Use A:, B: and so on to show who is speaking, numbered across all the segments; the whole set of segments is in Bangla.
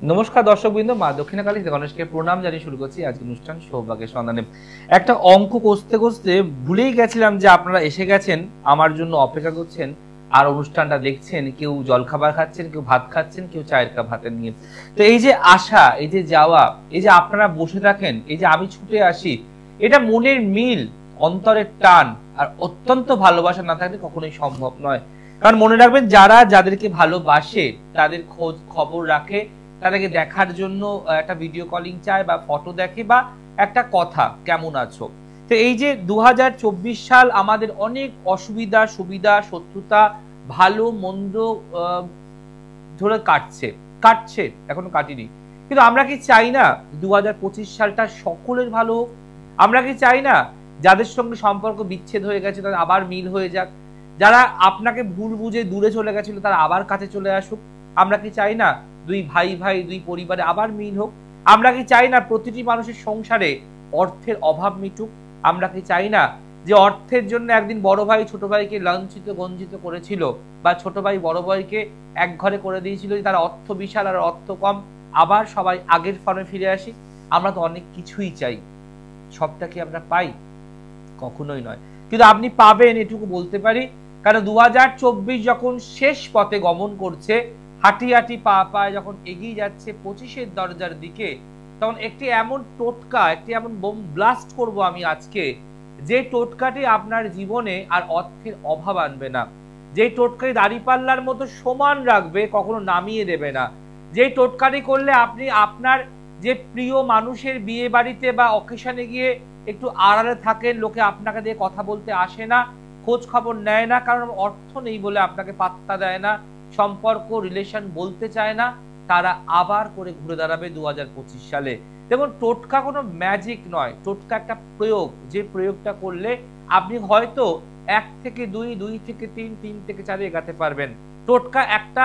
A: নমস্কার দর্শকবৃন্দ, মা দক্ষিণাকালী গণেশকে প্রণাম জানিয়ে শুরু করছি আজকের অনুষ্ঠান সৌভাগ্যের সন্ধানে। একটা অঙ্ক কষতে কষতে ভুলেই গেছিলাম যে আপনারা এসে গেছেন, আমার জন্য অপেক্ষা করছেন আর অনুষ্ঠানটা দেখছেন। কেউ জলখাবার খাচ্ছেন, কেউ ভাত খাচ্ছেন, কেউ চায়ের কাপ হাতে নিয়ে। তো এই যে আসা, এই যে যাওয়া, এই যে আপনারা বসে থাকেন, এই যে আমি ছুটে আসি, এটা মনের মিল, অন্তরের টান আর অত্যন্ত ভালোবাসা না থাকলে কখনোই সম্ভব নয়। কারণ মনে রাখবেন, যারা যাদেরকে ভালোবাসে তাদের খোঁজ খবর রাখে, তাদেরকে দেখার জন্য একটা ভিডিও কলিং চায় বা ফটো দেখে বা একটা কথা কেমন আছো। তো এই যে 2024 সাল আমাদের অনেক অসুবিধা সুবিধা শত্রুতা ভালো মন্দ ধরে কাটছে এখনো কাটিনি, কিন্তু আমরা কি চাই না 2025 সালটা সকলের ভালো হোক? আমরা কি চাই না যাদের সঙ্গে সম্পর্ক বিচ্ছেদ হয়ে গেছে তাদের আবার মিল হয়ে যাক? যারা আপনাকে ভুল বুঝে দূরে চলে গেছিল তারা আবার কাছে চলে আসুক? আমরা কি চাই না দুই ভাই ভাই দুই পরিবারে আবার মিল হোক? আমরা কি চাই না প্রতিটি মানুষের সংসারে অর্থের অভাব মিটুক? আমরা কি চাই না যে অর্থের জন্য একদিন বড় ভাই ছোট ভাইকে লাঞ্ছিত গঞ্জিত করেছিল, বা ছোট ভাই বড় ভাইকে এক ঘরে করে দিয়েছিল, তার অর্থ বিশাল আর অর্থ কম, আবার সবাই আগের ফর্মে ফিরে আসি? আমরা তো অনেক কিছুই চাই, সবটা কি আমরা পাই? কখনোই নয়। কিন্তু আপনি পাবেন এটুকু বলতে পারি, কারণ 2024 যখন শেষ পথে গমন করছে, হাঁটি হাঁটি পা পায় যখন এগিয়ে যাচ্ছে 25-এর দরজার দিকে, তখন একটি এমন টোটকা, একটি এমন বোম ব্লাস্ট করব আমি আজকে, যে টোটকাটি আপনার জীবনে আর অর্থের অভাব আনবে না, যে টোটকাটি দাঁড়িপাল্লার মতো সমান রাখবে, কখনো নামিয়ে দেবে না, যে টোটকাটি করলে আপনি আপনার যে প্রিয় মানুষের বিয়ে বাড়িতে বা অকেশনে গিয়ে একটু আড়ালে থাকেন, লোকে আপনাকে দিয়ে কথা বলতে আসে না, খোঁজ খবর নেয় না, কারণ অর্থ নেই বলে আপনাকে পাত্তা দেয় না, সম্পর্ক রিলেশন বলতে চায় না, তারা আবার করে ঘুরে দাঁড়াবে 2025 সালে। দেখুন, টোটকা কোনো ম্যাজিক নয়, টোটকা একটা প্রয়োগ, যে প্রয়োগটা করলে আপনি হয়তো 1 থেকে 2, 2 থেকে 3, 3 থেকে 4 এগাতে পারবেন। টোটকা একটা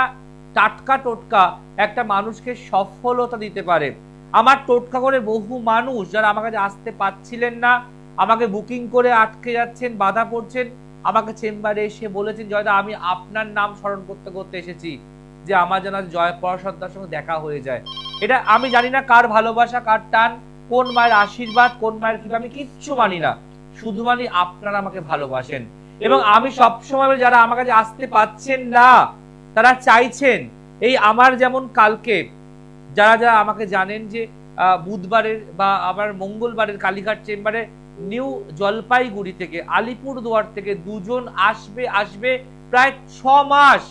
A: টাটকা টোটকা একটা মানুষকে সফলতা দিতে পারে। আমার টোটকা করে বহু মানুষ যারা আমার কাছে আসতে পারছিলেন না, আমাকে বুকিং করে আটকে যাচ্ছেন, বাধা পড়ছেন, আমাকে চেম্বারে এসে বলেছেন, জয়দা আমি আপনার নাম স্মরণ করতে করতে এসেছি, যে আমার যেন জয় পরাশরদার সঙ্গে দেখা হয়ে যায়। এটা আমি জানি না কার ভালোবাসা, কার টান, কোন মায়ের আশীর্বাদ, কোন মায়ের কৃপা, আমি কিচ্ছু মানি না, শুধু মানি আপনারা আমাকে ভালোবাসেন। এবং আমি সবসময় যারা আমার কাছে আসতে পাচ্ছেন না, তারা চাইছেন এই আমার যেমন কালকে যারা যারা আমাকে জানেন যে বুধবারের বা আবার মঙ্গলবারের কালীঘাট চেম্বারে নিউ জলপাইগুড়ি থেকে আলিপুরদুয়ার থেকে দুজন আসবে প্রায় 6 মাস।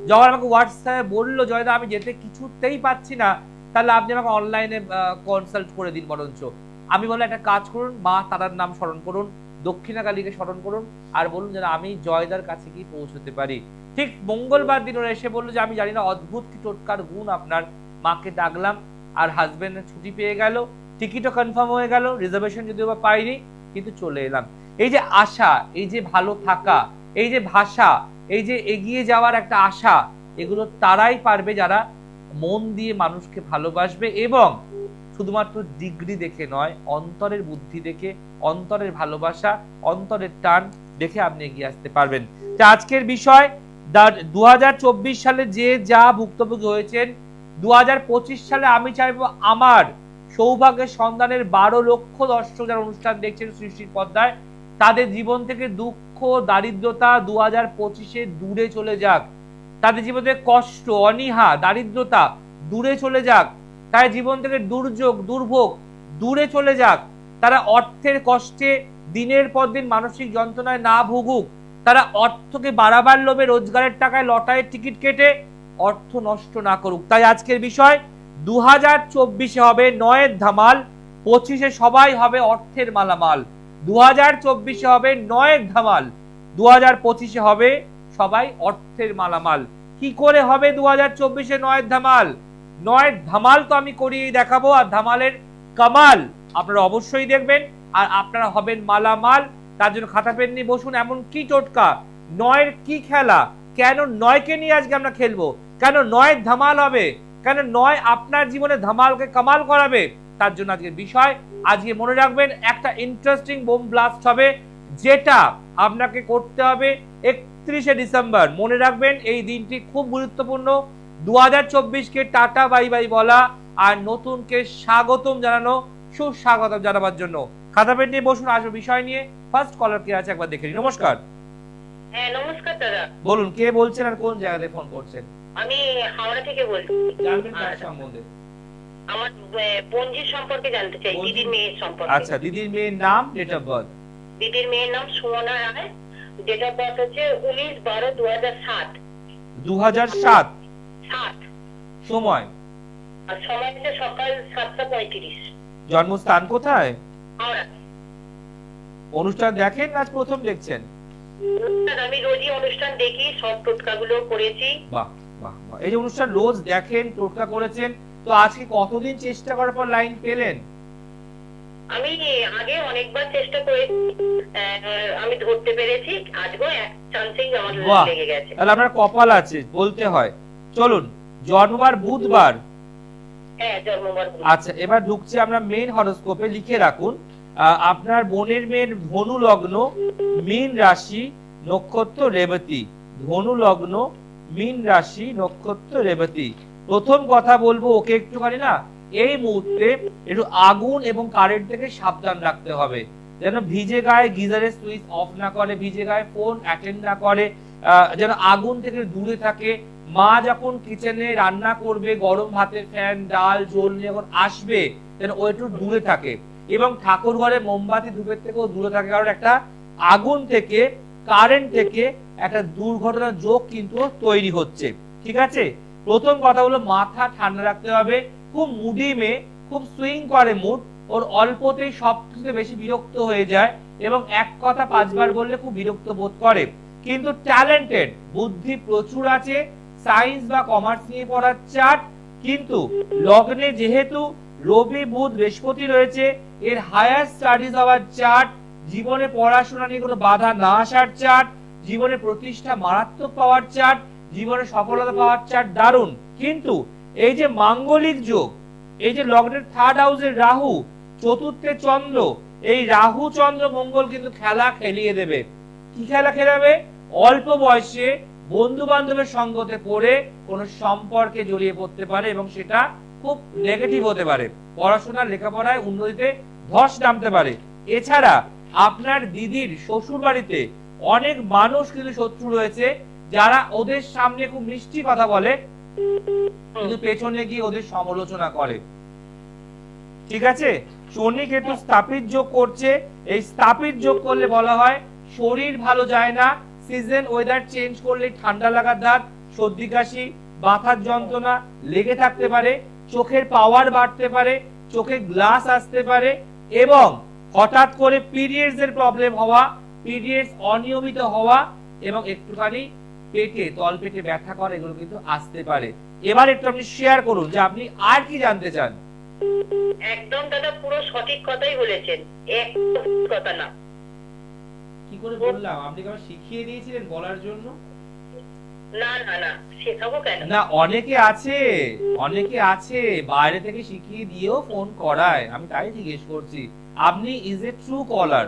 A: যখন আমাকে হোয়াটসঅ্যাপে বললো, জয়দা আমি যেতে কিছুতেই পাচ্ছি না, তাহলে আপনি আমাকে অনলাইনে কনসাল্ট করে দিন বরঞ্চ। আমি বললাম একটা কাজ করুন, মা তারার নাম স্মরণ করুন, দক্ষিণাকালীকে স্মরণ করুন, আর বলুন যেন আমি জয়দার কাছে গিয়ে পৌঁছতে পারি। ঠিক মঙ্গলবার দিন ওরা এসে বললো যে আমি জানি না অদ্ভুত কি টোটকার গুণ আপনার। মাকে ডাকলাম, আর হাজবেন্ডের ছুটি পেয়ে গেল, টিকিটও কনফার্ম হয়ে গেল, রিজার্ভেশন যদিও বা পাইনি, কিন্তু চলে এলাম। এই যে আশা, এই যে ভালো থাকা, এই যে ভাষা, এই যে এগিয়ে যাওয়ার একটা আশা, এগুলো তারাই পারবে যারা মন দিয়ে মানুষকে ভালোবাসবে, এবং শুধুমাত্র ডিগ্রি দেখে নয়, অন্তরের বুদ্ধি দেখে, অন্তরের ভালোবাসা, অন্তরের টান দেখে আপনি এগিয়ে আসতে পারবেন। আজকের বিষয় 2024 সালে যে যা ভুক্তভোগী হয়েছেন, 2025 সালে আমি চাইবো আমার সৌভাগ্যের সন্ধানের 12 লক্ষ দর্শক যারা অনুষ্ঠান দেখছেন সৃষ্টির পর্দায়, তাদের জীবন থেকে দুঃখ দারিদ্রতা 2025-এ দূরে চলে যাক, তাদের জীবন থেকে কষ্ট অনীহা দারিদ্রতা দূরে চলে যাক, তার জীবন থেকে দুর্যোগ দুর্ভোগ দূরে চলে যাক, তারা অর্থের কষ্টে দিনের পর দিন মানসিক যন্ত্রণায় না ভুগুক, তারা অর্থকে বাড়াবার লোভে রোজগারের টাকায় লটারির টিকিট কেটে অর্থ নষ্ট না করুক। তাই আজকের বিষয় 2024-এ হবে নয়ের ধামাল, 25-এ সবাই হবে অর্থের মালামাল। 2024-এ হবে নয়ের ধামাল, 2025-এ হবে সবাই অর্থের মালামাল। কি করে হবে 2024-এ নয়ের ধামাল? নয়ের ধামাল তো আমি করিয়ে দেখাবো, আর ধামালের কামাল আপনারা অবশ্যই দেখবেন, আর আপনারা হবেন মালামাল। তার জন্য খাতা পেন নিয়ে বসুন। এমন কি টোটকা, নয়ের কি খেলা, কেন নয়কে নিয়ে আজকে আমরা খেলবো, কেন নয়ের ধামাল হবে, কেন নয় আপনার জীবনে ধামালকে কামাল করাবে, তার জন্য আজকের বিষয়। আজকে মনে রাখবেন একটা ইন্টারেস্টিং বোম ব্লাস্ট হবে, যেটা আপনাকে করতে হবে 31শে ডিসেম্বর। মনে রাখবেন এই দিনটি খুব গুরুত্বপূর্ণ, 2024 কে টাটা বাই বাই বলা আর নতুনকে স্বাগতম জানানো, সুস্বাগতম জানাবার জন্য। খাতা পেন নিয়ে বসুন, আসবে বিষয় নিয়ে। ফার্স্ট কলার কে আছে একবার দেখে নিন। নমস্কার।
B: হ্যাঁ নমস্কার দাদা।
A: বলুন কে বলছেন আর কোন জায়গা থেকে ফোন করছেন?
B: আমি হাওড়া থেকে বলছি।
A: জানবেন কার সম্বন্ধে?
B: আমার বোনজির সম্পর্কে জানতে চাই, দিদির মেয়ের সম্পর্কে।
A: আচ্ছা, দিদির মেয়ের নাম, ডেট অফ বার্থ?
B: দিদির মেয়ের নাম সুমনা রায়, ডেট অফ বার্থ হচ্ছে 19/12/2007।
A: 2007?
B: 7।
A: সময়?
B: আর সময় হচ্ছে সকাল 7:35।
A: জন্মস্থান কোথায়?
B: হাওড়া।
A: অনুষ্ঠান দেখেন না প্রথম দেখছেন?
B: আমি রোজই অনুষ্ঠান দেখি, সব টোটকাগুলো করেছি।
A: বাহ বাহ বাহ। এই যে অনুষ্ঠান রোজ দেখেন, টোটকা করেছেন, তো আজকে কতদিন চেষ্টা করার পর লাইন পেলেন?
B: আমি আগে অনেকবার চেষ্টা করেছি, আমি ধরতে পেরেছি। আজকেও এক চান্সেই আমার লেগে গেছে।
A: তাহলে আপনার কপাল আছে বলতে হয়। চলুন, জন্মবার বুধবার?
B: হ্যাঁ জন্মবার।
A: আচ্ছা, এবার ঢুকছি আমরা মেইন হরোস্কোপে। লিখে রাখুন আপনার বোনের মেয়ের ধনু লগ্ন, মীন রাশি, নক্ষত্র রেবতী। ধনু লগ্ন, মীন রাশি, নক্ষত্র রেবতী। প্রথম কথা বলবো, ওকে একটুখানি না এই মুহূর্তে একটু আগুন এবং কারেন্ট থেকে সাবধান রাখতে হবে, যেন ভিজে গায়ে গিজারের সুইচ অফ না করে, ভিজে গায়ে ফোন অ্যাটেন্ড না করে, যেন আগুন থেকে দূরে থাকে। মা যখন কিচেনে রান্না করবে, গরম ভাতের ফ্যান, ডাল, ঝোল নিয়ে যখন আসবে, যেন ও একটু দূরে থাকে। এবং ঠাকুর ঘরে মোমবাতি ধূপের থেকেও দূরে থাকে, কারণ একটা আগুন থেকে, কারেন্ট থেকে একটা দুর্ঘটনার যোগ কিন্তু তৈরি হচ্ছে। ঠিক আছে? প্রথম কথা হলো মাথা ঠান্ডা রাখতে হবে। খুব মুডি মেয়ে, খুব সুইং করে মুড, ওর অল্পতেই সবকিছুতে বেশি বিরক্ত হয়ে যায় এবং এক কথা 5 বার বললে খুব বিরক্ত বোধ করে। কিন্তু ট্যালেন্টেড, বুদ্ধি প্রচুর আছে, সায়েন্স বা কমার্স নিয়ে পড়ার চার্ট। কিন্তু লগ্নে যেহেতু রবি, বুধ, বৃহস্পতি রয়েছে, এর হায়ার স্টাডিজ হওয়ার চার্ট, জীবনে পড়াশোনা নিয়ে কোনো বাধা না আসার চার্ট, জীবনে প্রতিষ্ঠা মারাত্মক পাওয়ার চার্ট, জীবনে সফলতা পাওয়ার চার্ট দারুণ। কিন্তু এই যে মাঙ্গলিক যোগ, এই যে লগ্নের 3rd হাউসের রাহু, চতুর্থে চন্দ্র, এই রাহু চন্দ্র মঙ্গল কিন্তু খেলা খেলিয়ে দেবে। কি খেলা খেলাবে? অল্প বয়সে বন্ধু বান্ধবের সঙ্গতে পড়ে কোনো সম্পর্কে জড়িয়ে পড়তে পারে এবং সেটা খুব নেগেটিভ হতে পারে। পড়াশোনা, লেখাপড়ায়, উন্নতিতে ধস নামতে পারে। এছাড়া আপনার দিদির শ্বশুর বাড়িতে অনেক মানুষ কিন্তু শত্রু রয়েছে, যারা ওদের সামনে খুব মিষ্টি কথা বলে কিন্তু পেছনে গিয়ে ওদের সমালোচনা করে। ঠিক আছে? শনি কেতু স্থাপিত যোগ করছে। এই স্থাপিত যোগ করলে বলা হয় শরীর ভালো যায় না, সিজন ওয়েদার চেঞ্জ করলে ঠান্ডা লাগার ধাত, সর্দি কাশি, মাথার যন্ত্রণা লেগে থাকতে পারে, চোখের পাওয়ার বাড়তে পারে, চোখে গ্লাস আসতে পারে এবং হঠাৎ করে পিরিয়ডস এর প্রবলেম হওয়া, পিরিয়ডস অনিয়মিত হওয়া এবং একটুখানি পেটে, তল পেটে ব্যথা করে, এগুলো কিন্তু আসতে পারে। এবার একটু আপনি শেয়ার করুন যে আপনি আর কি জানতে চান।
B: একদম দাদা পুরো সঠিক কথাই বলেছেন, একদম কথা না।
A: কি করে বললাম? আপনি কি আমাকে শিখিয়ে দিয়েছিলেন বলার জন্য?
B: না না না, শেখাবো কেন?
A: না, অনেকে আছে, অনেকে আছে বাইরে থেকে শিখিয়ে দিয়েও ফোন করায়, আমি তাই জিজ্ঞেস করছি। আপনি ইজ এ ট্রু কলার,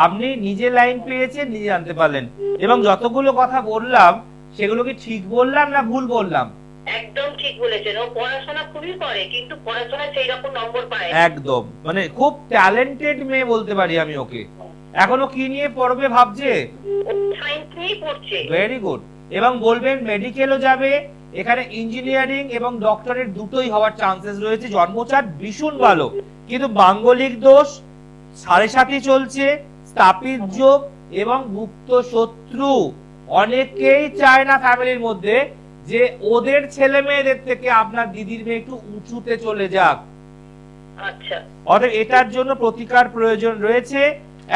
A: আপনি নিজে লাইন পেয়েছেন, নিজে জানতে পারলেন। এবং যতগুলো কথা বললাম সেগুলো কি ঠিক বললাম না ভুল বললাম?
B: একদম ঠিক বলেছেন। ও পড়াশোনা খুবই করে কিন্তু পড়াশোনায় সেই রকম নম্বর পায়।
A: একদম, মানে খুব ট্যালেন্টেড মেয়ে বলতে পারি আমি ওকে। এখনো কি নিয়ে পড়বে ভাবছে?
B: সায়েন্স নিয়ে পড়ছে।
A: Very good. এবং বলবেন মেডিকেলও যাবে, এখানে ইঞ্জিনিয়ারিং এবং ডক্টরেট দুটোই হওয়ার চান্সেস রয়েছে। জন্মচার্ট ভীষণ ভালো, কিন্তু মাঙ্গলিক দোষ, 7.5 চলছে, স্থাপিত যোগ এবং গুপ্ত শত্রু। অনেকেই চায় না ফ্যামিলির মধ্যে যে ওদের ছেলে মেয়েদের থেকে আপনার দিদির মেয়ে একটু উঁচুতে চলে যাক।
B: আচ্ছা,
A: অতএব এটার জন্য প্রতিকার প্রয়োজন রয়েছে।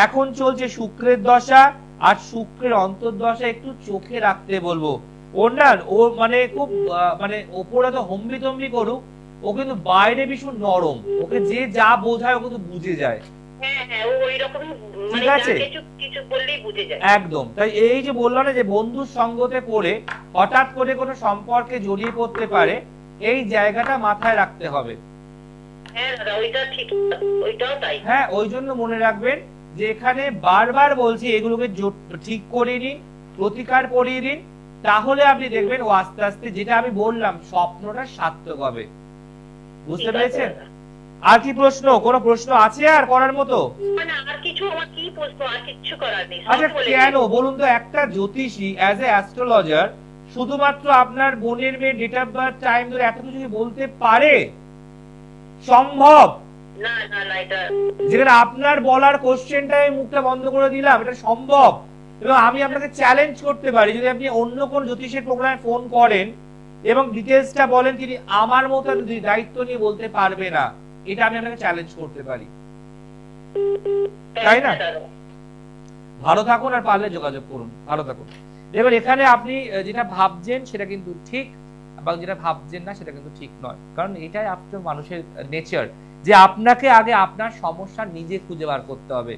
A: এখন চলছে শুক্রের দশা, আর শুক্রের অন্তর্দশা একটু চোখে রাখতে বলবো। ওর না, ও মানে খুব মানে ওপরে তো হম্বিতম্বি করুক, ও কিন্তু বাইরে ভীষণ নরম, ওকে যে যা বোঝায় ও কিন্তু বুঝে যায়।
B: হ্যাঁ হ্যাঁ, ও ওইরকম,
A: ঠিক আছে,
B: কিছু বললেই বুঝে যায়।
A: একদম। তাই এই যে বললাম না যে বন্ধুর সঙ্গতে পড়ে হঠাৎ করে কোনো সম্পর্কে জড়িয়ে পড়তে পারে, এই জায়গাটা মাথায় রাখতে হবে।
B: হ্যাঁ দাদা, ওইটা ঠিক, ওইটাও তাই।
A: হ্যাঁ, ওই জন্য মনে রাখবেন যে এখানে বারবার বলছি এগুলোকে ঠিক করিয়ে নিন, প্রতিকার করিয়ে দিন। তাহলে আপনি দেখবেন ও আস্তে আস্তে, যেটা আমি বললাম, স্বপ্নটা সার্থক হবে। বুঝতে পেরেছেন? আর কি প্রশ্ন, কোন প্রশ্ন আছে আর করার মতো?
B: মানে আর কিছু আমার কি প্রশ্ন, আর কিছু করার নেই।
A: আচ্ছা কেন বলুন তো, একটা জ্যোতিষী অ্যাজ এ অ্যাস্ট্রোলজার শুধুমাত্র আপনার বোনের মেয়ে ডেট অফ বার্থ টাইম ধরে এত কিছু বলতে পারে? সম্ভব
B: না না না, এটা
A: যেখানে আপনার বলার কোশ্চেনটা আমি মুখটা বন্ধ করে দিলাম, এটা সম্ভব। এবং আমি আপনাকে চ্যালেঞ্জ করতে পারি, যদি আপনি অন্য কোন জ্যোতিষের প্রোগ্রামে ফোন করেন এবং ডিটেইলসটা বলেন, তিনি আমার মতো দায়িত্ব নিয়ে বলতে পারবে না, এটা আমি আপনাকে চ্যালেঞ্জ করতে পারি, তাই না? ভালো থাকুন, আর পারলে যোগাযোগ করুন। ভালো থাকুন। দেখুন এখানে আপনি যেটা ভাবছেন সেটা কিন্তু ঠিক, এবং যেটা ভাবছেন না সেটা কিন্তু ঠিক নয়। কারণ এটাই আপনার মানুষের নেচার, যে আপনাকে আগে আপনার সমস্যা নিজে খুঁজে বার করতে হবে।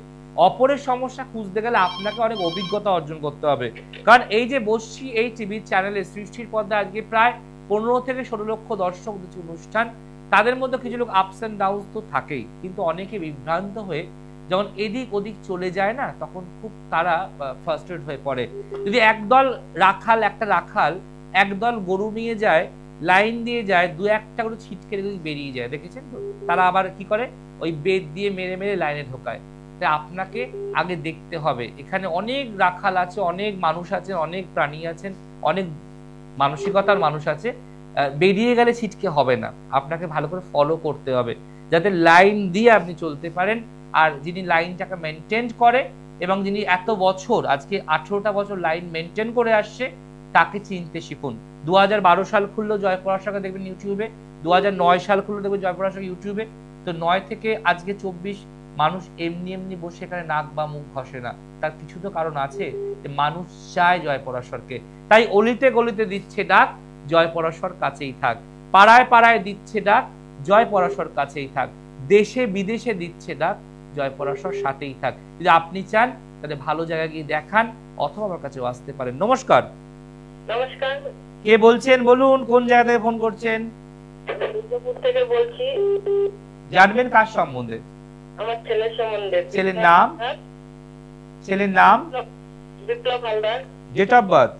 A: অপরের সমস্যা খুঁজতে গেলে আপনাকে অনেক অভিজ্ঞতা অর্জন করতে হবে। কারণ এই যে বসছি এই টিভি চ্যানেলে সৃষ্টির পর্দায় আজকে প্রায় 15 থেকে 16 লক্ষ দর্শক অনুষ্ঠান, তাদের মধ্যে কিছু লোক আপস এন্ড ডাউন তো থাকেই, কিন্তু অনেকে বিভ্রান্ত হয়ে যখন এদিক ওদিক চলে যায় না, তখন খুব তারা ফ্রাস্ট্রেটেড হয়ে পড়ে। যদি একদল রাখাল একদল গরু নিয়ে যায়, লাইন দিয়ে যায়, দু একটা করে ছিটকে বেরিয়ে যায়, দেখেছেন তো? তারা আবার কি করে, ওই বেদ দিয়ে মেরে মেরে লাইনে ঢোকায়। তাই আপনাকে আগে দেখতে হবে, এখানে অনেক রাখাল আছে, অনেক মানুষ আছেন, অনেক প্রাণী আছেন, অনেক মানসিকতার মানুষ আছে। বেরিয়ে গেলে ছিটকে হবে না, আপনাকে ভালো করে ফলো করতে হবে, যাতে লাইন দিয়ে আপনি চলতে পারেন। আর যিনি লাইনটাকে মেনটেন করে এবং যিনি এত বছর, আজকে 18টা বছর লাইন মেনটেন করে আসছে, তাকে চিনতে শিখুন। 2012 সাল খুললো জয়পরাশরকে দেখবেন ইউটিউবে, 2009 সাল খুললো দেখবেন জয়পরাশর ইউটিউবে। তো 9 থেকে আজকে 24 মানুষ এমনি এমনি বসে এখানে নাক বা মুখ ঘষে না, তার কিছু তো কারণ আছে। মানুষ চায় জয়পরাশরকে, তাই অলিতে গলিতে দিচ্ছে ডাক, জয়পরাশর কাছেই থাক। পাড়ায় পাড়ায় দিচ্ছে ডাক, জয়পরাশর কাছেই থাক। দেশে বিদেশে দিচ্ছে ডাক, জয়পরাশর সাথেই থাক। যদি আপনি চান তাহলে ভালো জায়গায় গিয়ে দেখান, অথবা আমার কাছেও আসতে পারেন। নমস্কার।
B: নমস্কার,
A: কে বলছেন বলুন, কোন জায়গা থেকে ফোন করছেন?
B: দুর্গাপুর থেকে বলছি।
A: জানবেন কার সম্বন্ধে?
B: আমার ছেলের সম্বন্ধে।
A: ছেলের নাম? ছেলের নাম?
B: Biplob Haldar.
A: Date of birth?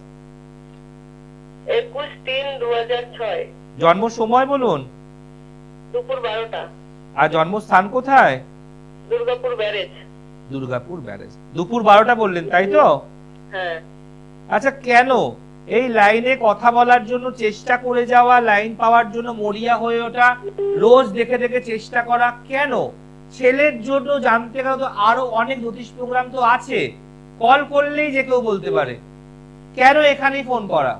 B: 21/3/2006।
A: জন্ম সময় বলুন।
B: দুপুর 12টা।
A: আর জন্মস্থান কোথায়?
B: দুর্গাপুর ব্যারেজ।
A: দুর্গাপুর ব্যারেজ। দুপুর 12টা বললেন, তাই তো?
B: হ্যাঁ।
A: আচ্ছা কেন এই লাইনে কথা বলার জন্য চেষ্টা করে যাওয়া, লাইন পাওয়ার জন্য মরিয়া হয়ে ওঠা, রোজ দেখে দেখে চেষ্টা করা, কেন? ছেলের জন্য জানতে গেলে তো আরো অনেক জ্যোতিষ প্রোগ্রাম তো আছে, কল করলেই যে কেউ বলতে পারে। কেন এখানেই ফোন করা?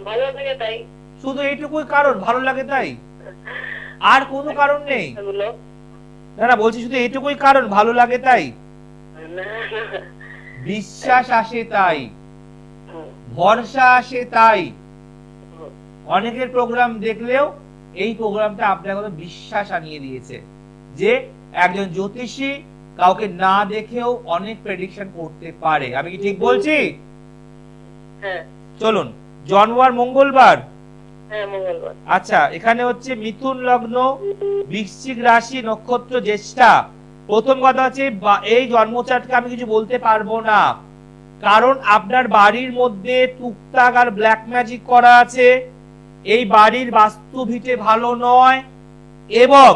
B: ভালো লাগে তাই।
A: শুধু এইটুকুই কারণ, ভালো লাগে তাই? আর কোনো কারণ নেই? না না, বলছি শুধু এইটুকুই কারণ, ভালো লাগে তাই? বিশ্বাস আসে তাই, ভরসা আসে তাই। অনেকের প্রোগ্রাম দেখলেও এই প্রোগ্রামটা আপনার কথা বিশ্বাস আনিয়ে দিয়েছে, যে একজন জ্যোতিষী কাউকে না দেখেও অনেক প্রেডিকশন করতে পারে। আমি কি ঠিক বলছি?
B: হ্যাঁ।
A: চলুন, জন্ম আর মঙ্গলবার?
B: হ্যাঁ, মঙ্গলবার।
A: আচ্ছা, এখানে হচ্ছে মিথুন লগ্ন, বৃশ্চিক রাশি, নক্ষত্র জ্যেষ্ঠা। প্রথম কথা হচ্ছে এই জন্মচার্টকে আমি কিছু বলতে পারবো না, কারণ আপনার বাড়ির মধ্যে টুকটাক আর ব্ল্যাক ম্যাজিক করা আছে। এই বাড়ির বাস্তু ভিটে ভালো নয়, এবং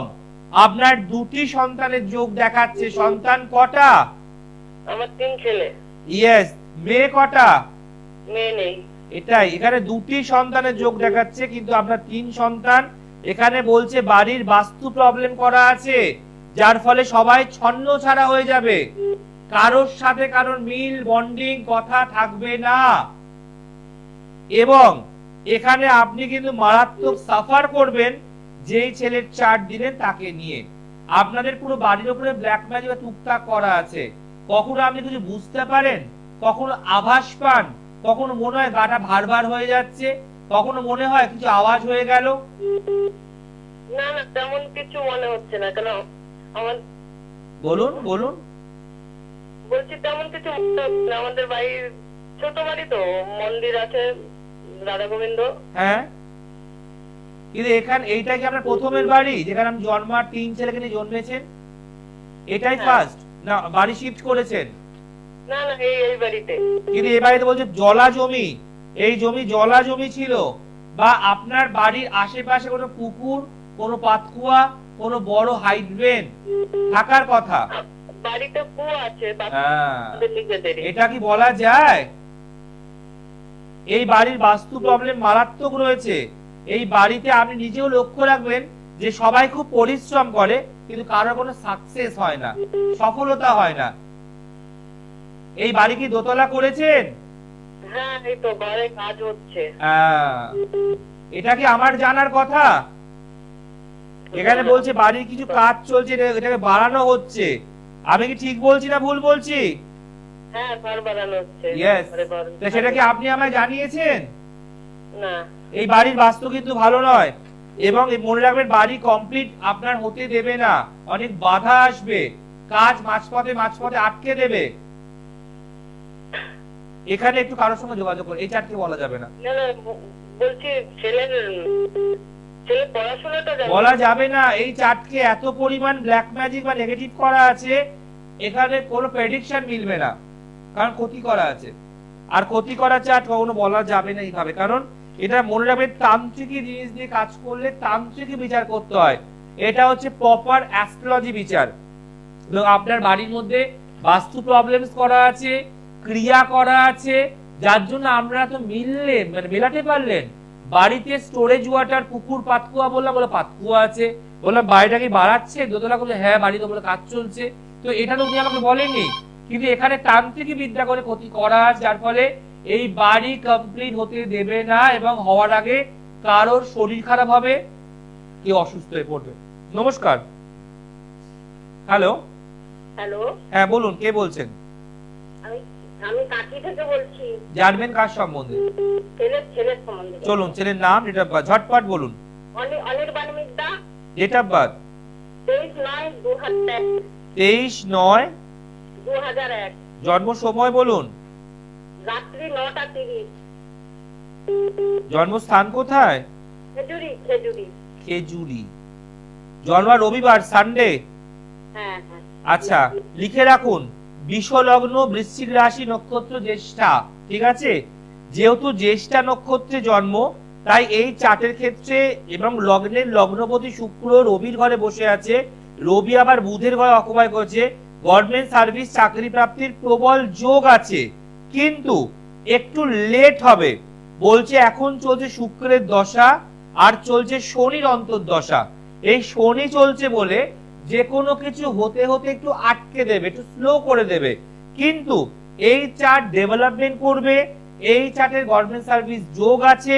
A: আপনার দুটি সন্তানের যোগ দেখাচ্ছে। সন্তান কটা?
B: আমার 3 ছেলে।
A: ইয়েস। মেয়ে কটা?
B: মেয়ে নেই।
A: এটাই, এখানে দুটি সন্তানের যোগ দেখাচ্ছে, কিন্তু আপনার 3 সন্তান। এখানে বলছে বাড়ির বাস্তু প্রবলেম করা আছে, যার ফলে সবাই ছন্ন ছাড়া হয়ে যাবে, কারোর সাথে কারোর মিল বন্ডিং কথা থাকবে না। এবং এখানে আপনি কিন্তু মারাত্মক সাফার করবেন যেই ছেলের চার্ট দিলেন তাকে নিয়ে। আপনাদের পুরো বাড়ির উপরে ব্ল্যাক ম্যাজিক বা টুকটাক করা আছে। কখনো আপনি কিছু বুঝতে পারেন, কখনো আভাস পান, কখনো মনে হয় গাটা ভার ভার হয়ে যাচ্ছে, কখনো মনে হয় কিছু আওয়াজ হয়ে গেল।
B: না না, তেমন কিছু মনে হচ্ছে না। কেন? আমার
A: বলুন বলুন।
B: বলছি তেমন কিছু মনে হচ্ছে না। আমাদের বাড়ির ছোট বাড়ি তো, মন্দির আছে, রাধা গোবিন্দ।
A: হ্যাঁ, কিন্তু এখানে এইটা কি আপনার প্রথমের বাড়ি যেখানে আপনি জন্মার 3 ছেলেকে নিয়ে জন্মেছেন? এটাই ফার্স্ট না বাড়ি শিফট করেছেন?
B: না না এই বাড়িতে।
A: কিন্তু এই বাড়িতে বলছে জলা জমি, এই জমি জলা জমি ছিল, বা আপনার বাড়ির আশেপাশে কোনো পুকুর, কোনো পাতকুয়া, কোনো বড় হাইড্রেন থাকার কথা।
B: বাড়িতে কুয়া আছে।
A: এটা কি বলা যায়? এই বাড়ির বাস্তু প্রবলেম মারাত্মক রয়েছে। এই বাড়িতে আপনি নিজেও লক্ষ্য রাখবেন যে সবাই খুব পরিশ্রম করে কিন্তু কারোর কোনো সাকসেস হয় না, সফলতা হয় না। এই বাড়ি কি দোতলা করেছেন?
B: হ্যাঁ, এই তো ঘরে কাজ হচ্ছে।
A: এটা কি আমার জানার কথা? এখানে বলছে বাড়ির কিছু কাজ চলছে, এটাকে বাড়ানো হচ্ছে। আমি কি ঠিক বলছি না ভুল বলছি?
B: হ্যাঁ, ঘর বাড়ানো হচ্ছে।
A: ইয়েস। তো সেটা কি আপনি আমায় জানিয়েছেন?
B: না।
A: এই বাড়ির বাস্তু কিন্তু ভালো নয়, এবং মনে রাখবেন বাড়ি কমপ্লিট আপনার হতে দেবে না, অনেক বাধা আসবে, কাজ মাঝপথে আটকে দেবে। এখানে একটু কারোর সঙ্গে যোগাযোগ করুন, এই চারটে বলা যাবে না।
B: না না, বলছি ছেলের পড়াশোনাটা
A: বলা যাবে না। এই চার্টকে এত পরিমাণ ব্ল্যাক ম্যাজিক বা নেগেটিভ করা আছে, এখানে কোনো প্রেডিকশন মিলবে না, কারণ ক্ষতি করা আছে। আর ক্ষতি করা চার্ট কখনো বলা যাবে না এইভাবে, কারণ এটা মনে রাখবেন তান্ত্রিকী জিনিস দিয়ে কাজ করলে তান্ত্রিকী বিচার করতে হয়। এটা হচ্ছে প্রপার অ্যাস্ট্রোলজি বিচার। আপনার বাড়ির মধ্যে বাস্তু প্রবলেমস করা আছে, ক্রিয়া করা আছে, যার জন্য আমরা তো মেলাতে পারলেন। বাড়িতে স্টোরেজ ওয়াটার, পুকুর, পাতকুয়া বললাম, বলে পাতকুয়া আছে, বললাম বাড়িটা কি বাড়াচ্ছে দোতলা করলে, হ্যাঁ বাড়ি তো বলে কাজ চলছে। তো এটা তো উনি আমাকে বলেননি, কিন্তু এখানে তান্ত্রিকী বিদ্যা করে ক্ষতি করা, যার ফলে এই বাড়ি কমপ্লিট হতে দেবে না, এবং হওয়ার আগে কারোর শরীর খারাপ হবে, কেউ অসুস্থ হয়ে পড়বে। নমস্কার। হ্যালো।
B: হ্যালো।
A: হ্যাঁ বলুন, কে বলছেন?
B: আমি কাকি থেকে বলছি।
A: জানবেন কার সম্বন্ধে?
B: ছেলের সম্বন্ধে।
A: চলুন, ছেলের নাম, ডেট অফ বার্থ ঝটপট বলুন।
B: Anirban Midya.
A: Date of birth
B: 23/9/2001।
A: 23/9/2001। জন্ম সময় বলুন।
B: রাত্রি 9:30।
A: জন্মস্থান কোথায়? খেজুরি। জন্ম রবিবার, সানডে?
B: হ্যাঁ।
A: আচ্ছা, লিখে রাখুন বিষ লগ্ন, বৃশ্চিক রাশি, নক্ষত্র জ্যেষ্ঠা। ঠিক আছে? যেহেতু জ্যেষ্ঠা নক্ষত্রে জন্ম, তাই এই চার্টের ক্ষেত্রে এবং লগ্নের লগ্নপতি শুক্র রবির ঘরে বসে আছে, রবি আবার বুধের ঘরে অকুপাই করছে। গভর্নমেন্ট সার্ভিস, চাকরি প্রাপ্তির প্রবল যোগ আছে, কিন্তু একটু লেট হবে। বলছে এখন চলছে শুক্রের দশা, আর চলছে শনির অন্তর্দশা। এই শনি চলছে বলে যে কোনো কিছু হতে হতে একটু আটকে দেবে, একটু স্লো করে দেবে, কিন্তু এই চার্ট ডেভেলপমেন্ট করবে। এই চার্টের গভর্নমেন্ট সার্ভিস যোগ আছে,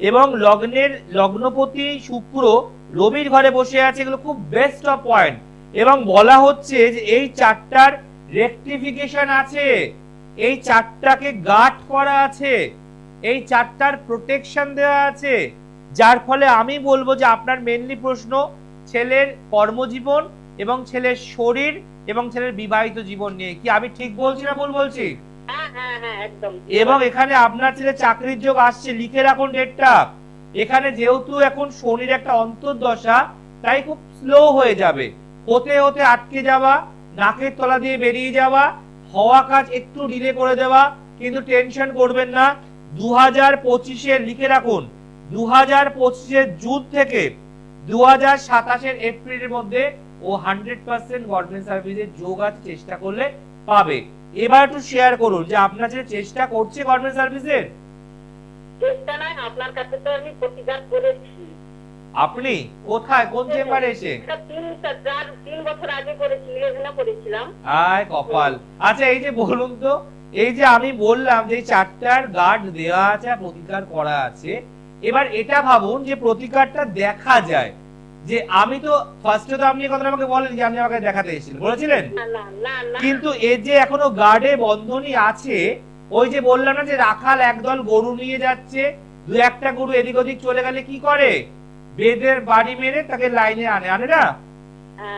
A: এবং লগ্নের লগ্নপতি শুক্র রবির ঘরে বসে আছে, এগুলো খুব বেস্ট অফ পয়েন্ট। এবং বলা হচ্ছে যে এই চার্টটার রেকটিফিকেশন আছে, এই চার্টটাকে গার্ড করা আছে, এই চার্টটার প্রোটেকশন দেওয়া আছে, যার ফলে আমি বলবো যে আপনার মেইনলি প্রশ্ন ছেলের কর্মজীবন এবং ছেলের শরীর এবং ছেলের বিবাহিত জীবন নিয়ে। কি আমি ঠিক বলছি না ভুল বলছি? এবং এখানে আপনার ছেলে চাকরির যোগ আসছে, লিখে রাখুন ডেটটা। এখানে যেহেতু এখন শনির একটা অন্তর্দশা, তাই খুব স্লো হয়ে যাবে, হতে হতে আটকে যাওয়া, নাকের তলা দিয়ে বেরিয়ে যাওয়া, হওয়া কাজ একটু ডিলে করে দেওয়া। কিন্তু টেনশন করবেন না, 2025-এর লিখে রাখুন 2025-এর জুন থেকে 2027-এর এপ্রিলের মধ্যে ও 100% গভর্নমেন্ট সার্ভিসের যোগ আছে, চেষ্টা করলে পাবে। এবার একটু শেয়ার করুন যে আপনার যে চেষ্টা করছে গভর্নমেন্ট সার্ভিসের।
B: চেষ্টা নয়, আপনার কাছে তো আমি প্রতিকার করেছি।
A: আপনি কোথায়, কোন চেম্বারে এসে?
B: 3 বছর আগে করেছি, 11 করেছিলাম।
A: আয় কপাল। আচ্ছা, এই যে বলুন তো, এই যে আমি বললাম যে চারটার গার্ড দেওয়া আছে, প্রতিকার করা আছে, এবার এটা ভাবুন যে প্রতিকারটা দেখা যায়। যে আমি তো ফার্স্টে তো আপনি কথা আমাকে বলেন যে আপনি আমাকে দেখাতে এসেছিলেন, বলেছিলেন, কিন্তু এই যে এখনো গার্ডে বন্ধনী আছে, ওই যে বললাম না যে রাখাল একদল গরু নিয়ে যাচ্ছে, দু একটা গরু এদিক ওদিক চলে গেলে কি করে, বেদের বাড়ি মেরে তাকে লাইনে আনে না?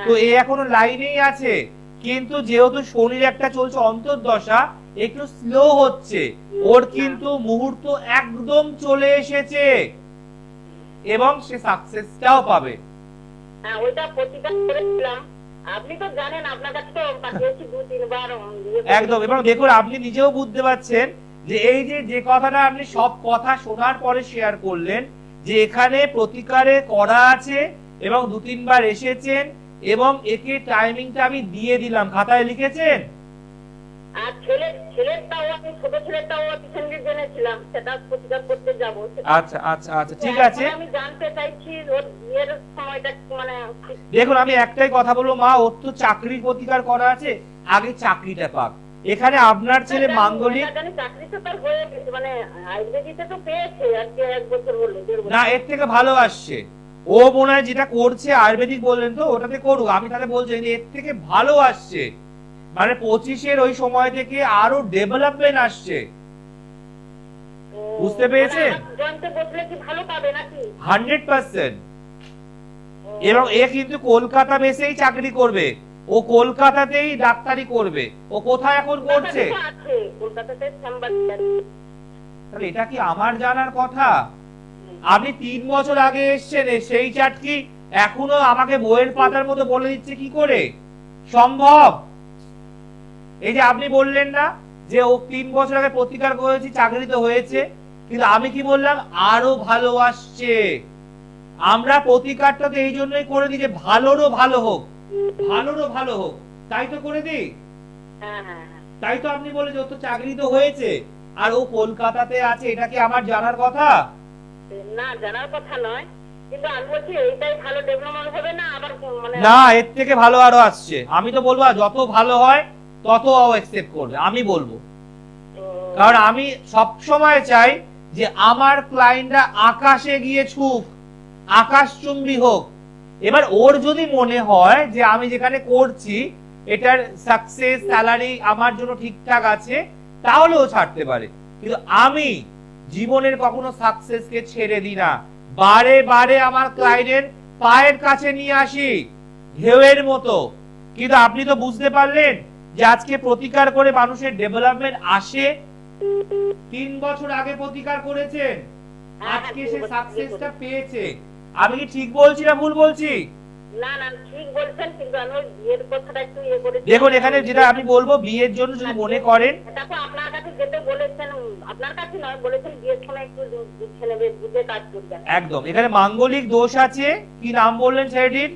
A: তো এই এখনো লাইনেই আছে, কিন্তু যেহেতু শনির একটা চলছে অন্তর্দশা, একটু স্লো হচ্ছে, ওর কিন্তু মুহূর্ত একদম চলে এসেছে, এবং সে সাকসেসটাও পাবে।
B: ওইটা প্রতিকার করেছিলাম, আপনি তো জানেন, আপনার কাছে তো পাঠিয়েছি 2-3 বার।
A: একদম। এবং দেখুন আপনি নিজেও বুঝতে পারছেন যে এই যে কথাটা আপনি সব কথা শোনার পরে শেয়ার করলেন, যে এখানে প্রতিকারে করা আছে এবং 2-3 বার এসেছেন, এবং একে টাইমিংটা আমি দিয়ে দিলাম, খাতায় লিখেছেন?
B: আর ছেলেরটাও, আমি ছোট ছেলেরটাও রিসেন্টলি জেনেছিলাম, সেটা প্রতিকার করতে যাব।
A: আচ্ছা আচ্ছা আচ্ছা, ঠিক আছে।
B: আমি জানতে চাইছি ওর বিয়ের সময়টা মানে।
A: দেখুন আমি একটাই কথা বলবো মা, ওর তো চাকরির প্রতিকার করা আছে, আগে চাকরিটা পাক। এখানে আপনার ছেলে মাঙ্গলিক,
B: চাকরিটা তার হয়ে গেছে, মানে আইডিতে তো পেয়েছে আজকে 1 বছর হলো, 1.5 বছর।
A: না এর থেকে ভালো আসছে ও মনে হয়, যেটা করছে আয়ুর্বেদিক বললেন তো, ওটাতে করুক। আমি তাহলে বলছি এর থেকে ভালো আসছে, মানে 25-এর ওই সময় থেকে আরো ডেভেলপমেন্ট আসছে, বুঝতে পেরেছেন?
B: জানতে বললে কি ভালো পাবে নাকি?
A: 100%। এবং এ কিন্তু কলকাতা বেসেই চাকরি করবে, ও কলকাতাতেই ডাক্তারি করবে। ও কোথায় এখন করছে?
B: কলকাতাতে।
A: তাহলে এটা কি আমার জানার কথা? আপনি 3 বছর আগে এসেছেন, সেই চাট কি এখনো আমাকে বইয়ের পাতার মতো বলে দিচ্ছে? কি করে সম্ভব? এই যে আপনি বললেন না যে ও 3 বছর আগে প্রতিকার করেছি, চাকরি তো হয়েছে, কিন্তু আমি কি বললাম? আরো ভালো আসছে। আমরা প্রতিকারটা তো এই জন্যই করে দিই যে ভালোরও ভালো হোক, ভালোরও ভালো হোক, তাই তো করে দিই। তাই তো আপনি বলে যে ও তো চাকরি তো হয়েছে আর ও কলকাতাতে আছে, এটা কি আমার জানার কথা?
B: না, জানার কথা নয়, কিন্তু আমি বলছি এইটাই ভালো ডেভেলপমেন্ট হবে না আবার, মানে
A: না এর থেকে ভালো আরো আসছে। আমি তো বলবো যত ভালো হয় তত ও অ্যাকসেপ্ট করবে, আমি বলবো। কারণ আমি সব সময় চাই যে আমার ক্লায়েন্টরা আকাশে গিয়ে ছুক, আকাশচুম্বী হোক। এবার ওর যদি মনে হয় যে আমি যেখানে করছি এটার সাকসেস, স্যালারি আমার জন্য ঠিকঠাক আছে, তাহলে ও ছাড়তে পারে। কিন্তু আমি জীবনের কখনো সাকসেসকে ছেড়ে দিই না, বারে বারে আমার ক্লায়েন্টের পায়ের কাছে নিয়ে আসি ঢেউয়ের মতো। কিন্তু আপনি তো বুঝতে পারলেন যে আজকে প্রতিকার করে মানুষের ডেভেলপমেন্ট আসে। 3 বছর আগে প্রতিকার করেছেন, আজকে সে সাকসেসটা পেয়েছে। আমি কি ঠিক বলছি না ভুল বলছি?
B: না না, ঠিক বলছেন, কিন্তু আমি বিয়ের কথাটা একটু করেছি।
A: দেখুন এখানে যেটা আমি বলবো, বিয়ের জন্য যদি মনে করেন,
B: এটা তো আপনার কাছে যেতে বলেছেন, আপনার কাছে নয়, বলেছেন বিয়ের সময় একটু বুঝে নেবে, বুঝে কাজ করবেন।
A: একদম। এখানে মাঙ্গলিক দোষ আছে, কি নাম বললেন ছেলেটির?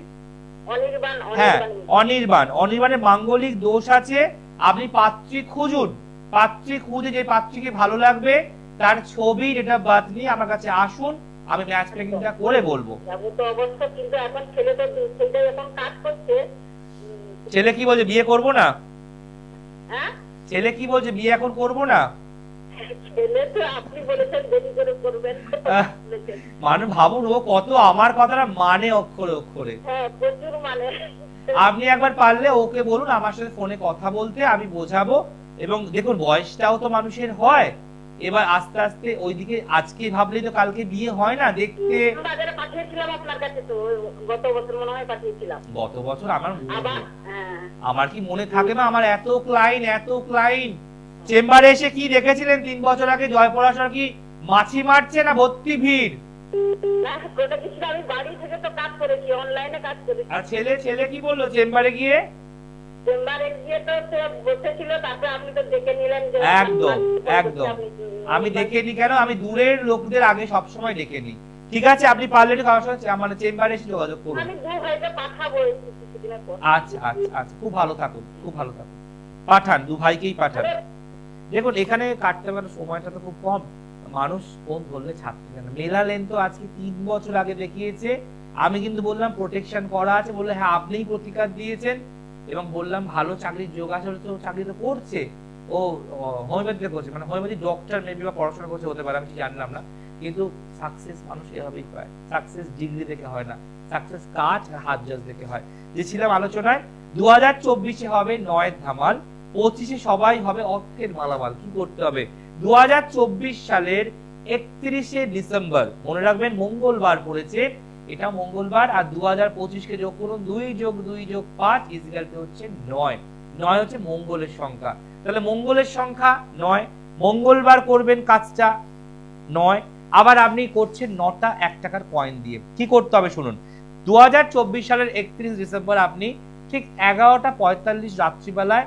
B: অনির্বাণ।
A: হ্যাঁ, অনির্বাণ। অনির্বাণের মাঙ্গলিক দোষ আছে। আপনি পাত্রী খুঁজুন, পাত্রী খুঁজে যে পাত্রীকে ভালো লাগবে তার ছবি, এটা বাদ নিয়ে আমার কাছে আসুন, আমি ম্যাচ মেকিংটা করে বলবো।
B: যাবো তো অবশ্য, কিন্তু এখন ছেলে তো সেটাই এখন কাজ করছে।
A: ছেলে কি বলছে, বিয়ে করব না?
B: হ্যাঁ,
A: ছেলে কি বলছে, বিয়ে এখন করব না?
B: ছেলে তো আপনি বলেছেন দেরি করে করবেন।
A: মানে ভাবুন ও কত আমার কথাটা মানে অক্ষরে অক্ষরে।
B: হ্যাঁ, প্রচুর মানে।
A: আপনি একবার পারলে ওকে বলুন আমার সাথে ফোনে কথা বলতে, আমি বোঝাবো। এবং দেখুন বয়সটাও তো মানুষের হয়, এবার আস্তে আস্তে ওইদিকে, আজকে ভাবলে তো কালকে বিয়ে হয় না। দেখতে
B: বাজারে পাঠিয়েছিলাম আপনার কাছে, তো গত বছর মনে হয় পাঠিয়েছিলাম।
A: গত বছর
B: হ্যাঁ,
A: আমার কি মনে থাকে না? আমার এত ক্লায়েন্ট চেম্বারে এসে কি দেখেছিলেন 3 বছর আগে? জয়পরাশর কি মাছি মারছে না ভর্তি ভিড়?
B: আমি বাড়ি থেকে তো কাজ করেছি, অনলাইনে কাজ করেছি।
A: আর ছেলে কি বললো চেম্বারে গিয়ে?
B: চেম্বারে গিয়ে তো বসেছিল, তারপরে আপনি তো দেখে নিলেন যে
A: একদম একদম। আমি দেখে নি কেন, আমি দূরের লোকদের আগে সব সময় দেখে নি। ঠিক আছে, আপনি পারলে একটু কারোর সাথে মানে চেম্বারে এসে যোগাযোগ করুন।
B: আমি 2 ভাইকে পাঠাবো কিছুদিনের পর।
A: আচ্ছা আচ্ছা আচ্ছা, খুব ভালো থাকুন, খুব ভালো থাকুন। পাঠান, 2 ভাইকেই পাঠান। দেখুন এখানে কাটতে পারে সময়টা তো খুব কম, মানুষ ফোন ধরলে ছাড়তে চায় না। মেলালেন তো আজকে 3 বছর আগে দেখিয়েছে। আমি কিন্তু বললাম প্রোটেকশন করা আছে, বললে হ্যাঁ আপনিই প্রতিকার দিয়েছেন, এবং বললাম ভালো চাকরির যোগ আছে, তো চাকরি তো করছে। ও হোমিওপ্যাথিতে করছে, মানে হোমিওপ্যাথি ডক্টর মেবি বা পড়াশোনা করছে হতে পারে, আমি জানলাম না। কিন্তু সাকসেস মানুষ এভাবেই পায়, সাকসেস ডিগ্রি দেখে হয় না, সাকসেস কাজ আর হাত জজ দেখে হয়। যে ছিলাম আলোচনায়, 2024-এ হবে 9 ধামাল, 25-এ সবাই হবে অর্থের মালামাল। কি করতে হবে? 2024 সালের 31শে ডিসেম্বর, মনে রাখবেন মঙ্গলবার পড়েছে, এটা মঙ্গলবার, আর 2025-কে যোগ করুন, 2 যোগ 2 যোগ 5 ইকুয়াল টু হচ্ছে 9। 9 হচ্ছে মঙ্গলের সংখ্যা, তাহলে মঙ্গলের সংখ্যা 9, মঙ্গলবার করবেন কাজটা 9। আবার আপনি করছেন 9টা 1 টাকার কয়েন দিয়ে। কি করতে হবে শুনুন, 2024 সালের 31 ডিসেম্বর আপনি ঠিক 11:45 রাত্রিবেলায়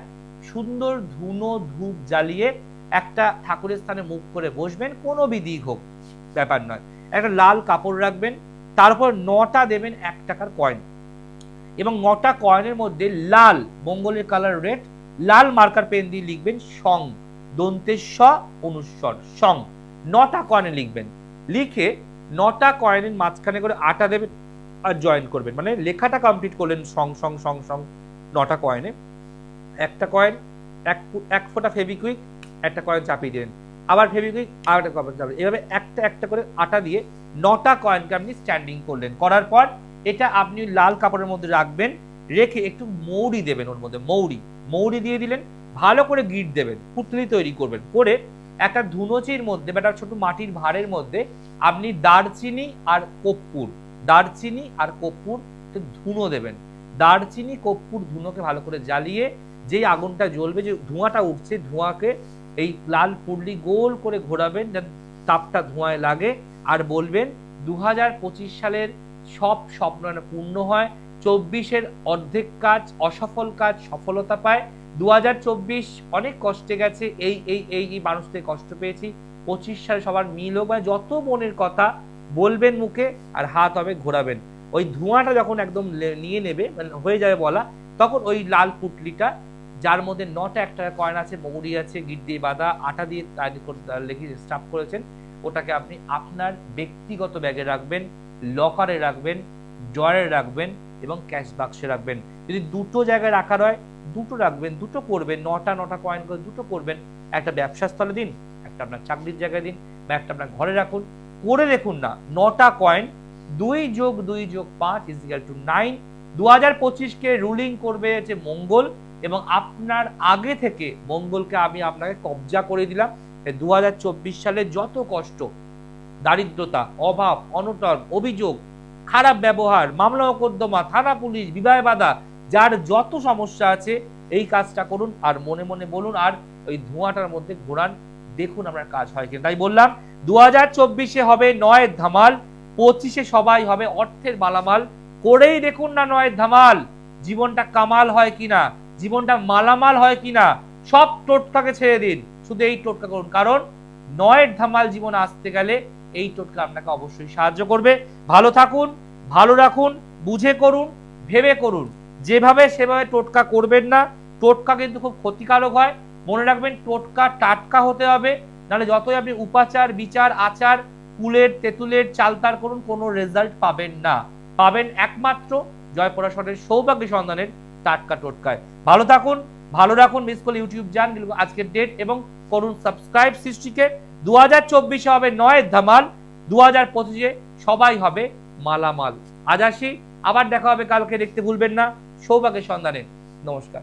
A: সুন্দর ধুনো ধূপ জ্বালিয়ে একটা ঠাকুরের স্থানে মুখ করে বসবেন, কোনো বিধি হোক ব্যাপার নয়। একটা লাল কাপড় রাখবেন, তারপর 9টা দেবেন 1 টাকার কয়েন, এবং 9টা কয়েনের মধ্যে লাল, মঙ্গলের কালার রেড, লাল মার্কার পেন দিয়ে লিখবেন সং, দন্তেশ্ব অনুস্বর সং। 9টা কয়েনে লিখবেন, লিখে 9টা কয়েনের মাঝখানে করে আটা দেবেন আর জয়েন করবেন, মানে লেখাটা কমপ্লিট করলেন সং সং সং সং 9টা কয়েনে। একটা কয়েন এক ফোঁটা ফেভিকুইক, একটা কয়েন চাপিয়ে দিলেন, আবার ফেভিকুইক, আর একটা কয়েন চাপিয়ে, এভাবে একটা একটা করে আটা দিয়ে 9টা কয়েনকে আপনি স্ট্যান্ডিং করলেন। করার পর এটা আপনি লাল কাপড়ের মধ্যে রাখবেন, রেখে একটু মৌরি দেবেন, ওর মধ্যে মৌরি দিয়ে দিলেন, ভালো করে গিট দেবেন, পুটলি তৈরি করবেন, করে একটা ধুনোচির মধ্যে বা একটা ছোট মাটির ভাঁড়ের মধ্যে আপনি দারচিনি আর কর্পূর ধুনো দেবেন। দারচিনি কর্পূর ধুনোকে ভালো করে জ্বালিয়ে যেই আগুনটা জ্বলবে, যে ধোঁয়াটা উঠছে, ধোঁয়াকে এই লাল পুডলি গোল করে ঘোরাবেন যাতে তাপটা ধোঁয়ায় লাগে, আর বলবেন 2025 সালের সব স্বপ্ন পূর্ণ হয়, 24-এর অর্ধেক কাজ অসফল কাজ সফলতা পায়, 2024 অনেক কষ্টে গেছে, এই মানুষদের কষ্ট পেয়েছি, 25 সালে সবার মিল হোক, মানে যত মনের কথা বলবেন মুখে, আর হাত হবে ঘোরাবেন। ওই ধোঁয়াটা যখন একদম নিয়ে নেবে, মানে হয়ে যাবে বলা, তখন ওই লাল পুটলিটা, যার মধ্যে 9টা 1 টাকা কয়েন আছে, মৌরি আছে, গিট দিয়ে বাঁধা, আটা দিয়ে লিখে স্টাফ করেছেন, ওটাকে আপনি আপনার ব্যক্তিগত ব্যাগে রাখবেন, লকারে রাখবেন, ড্রয়ারে রাখবেন এবং ক্যাশ বাক্সে রাখবেন। যদি দুটো জায়গায় রাখার হয় দুটো রাখবেন, দুটো করবেন, 9টা কয়েন করে দুটো করবেন, একটা ব্যবসা স্থলে দিন, একটা আপনার চাকরির জায়গায় দিন, বা একটা আপনার ঘরে রাখুন। করে দেখুন না, 9টা কয়েন 2+2+5=9। 2025-কে রুলিং করবে হচ্ছে মঙ্গল, এবং আপনার আগে থেকে মঙ্গলকে আমি আপনাকে কবজা করে দিলাম। 2024 সালে যত কষ্ট, দারিদ্রতা, অভাব, অনটন, অভিযোগ, খারাপ ব্যবহার, মামলা মোকদ্দমা, থানা পুলিশ, বিবাহ বাধা, যার যত সমস্যা আছে, এই কাজটা করুন আর মনে মনে বলুন, আর ওই ধোঁয়াটার মধ্যে ঘোরান, দেখুন আপনার কাজ হয় কিনা। তাই বললাম 2024-এ হবে 9 ধামাল, 25-এ সবাই হবে অর্থের মালামাল। করেই দেখুন না 9 ধামাল, জীবনটা কামাল হয় কিনা, জীবনটা মালামাল হয় কিনা। সব টোটকাকে ছেড়ে দিন, শুধু এই টোটকা করুন, কারণ 9 ধামাল জীবন আসতে গেলে এই টোটকা আপনাকে অবশ্যই সাহায্য করবে। ভালো থাকুন, ভালো রাখুন, বুঝে করুন, ভেবে করুন, যেভাবে সেভাবে টোটকা করবেন না, টোটকা কিন্তু খুব ক্ষতিকারক হয়। মনে রাখবেন, টোটকা টাটকা হতে হবে, নাহলে যতই আপনি উপাচার, বিচার, আচার, কুলের তেঁতুলের চালতার করুন, কোনো রেজাল্ট পাবেন না। পাবেন একমাত্র জয়পরাশরের সৌভাগ্য সন্ধানের টাটকা টোটকায়। ভালো থাকুন, ভালো রাখুন, মিস করলে ইউটিউব যান, আজকের ডেট এবং করুন সাবস্ক্রাইব সৃষ্টিকে। 2024-এ হবে 9 ধামাল, 2025-এ সবাই হবে মালামাল। আজ আসি, আবার দেখা হবে কালকে, দেখতে ভুলবেন না সৌভাগ্যের সন্ধানে। নমস্কার।